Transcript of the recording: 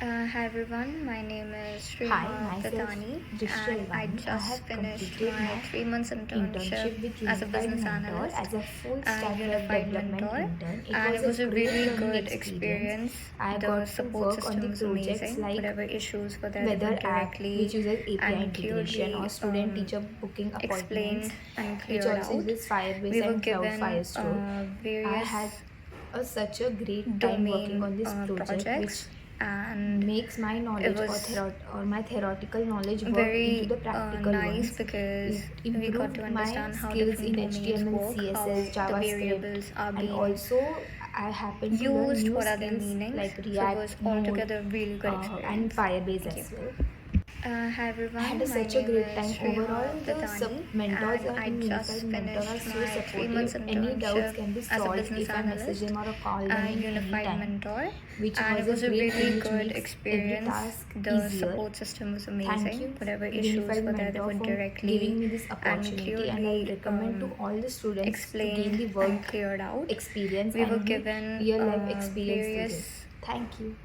Hi everyone, my name is Hi, Rhea myself Vidhani, and I Vidhani. I just have finished completed my my 3 months internship internship with as a Unified business Mentor analyst as a full and stack web Unified development Mentor, intern. It and was it a was a great really learning good experience. experience. I The got to support work on the system was projects amazing. like Whatever issues were there, they weather would app, which directly uses API and integration, or clearly student teacher booking appointments, explained and which cleared also out. uses Firebase We were and Cloud given Firestore. I various had such a great time working domain on this project, which projects, and makes my it knowledge was or my theoretical knowledge work into very the practical nice ones. because It we got improved to my understand how skills different in domains HTML, work, how CSS, the JavaScript, variables are and being also I happen to learn used, new what are their skills meanings. like So it was React, Node, altogether a really good and experience. Firebase Thank you. as well. Hi I had everyone, my such a name great is time. Overall, Rhea the Vidhani, mentors and I in just Unified Mentor are finished so my 3 months supportive. Any doubts internship can be as a solved business if I message analyst them or call them and in any Unified time, Mentor, which and it was a was a great really thing which good makes every experience. task The easier. support system was Thank amazing. you, Whatever issues Unified were there, they Mentor, would for giving directly me this and opportunity, and I'll clearly recommend to all the students to gain explained the and work cleared out. experience We were and the given real life experience through this. various Thank you.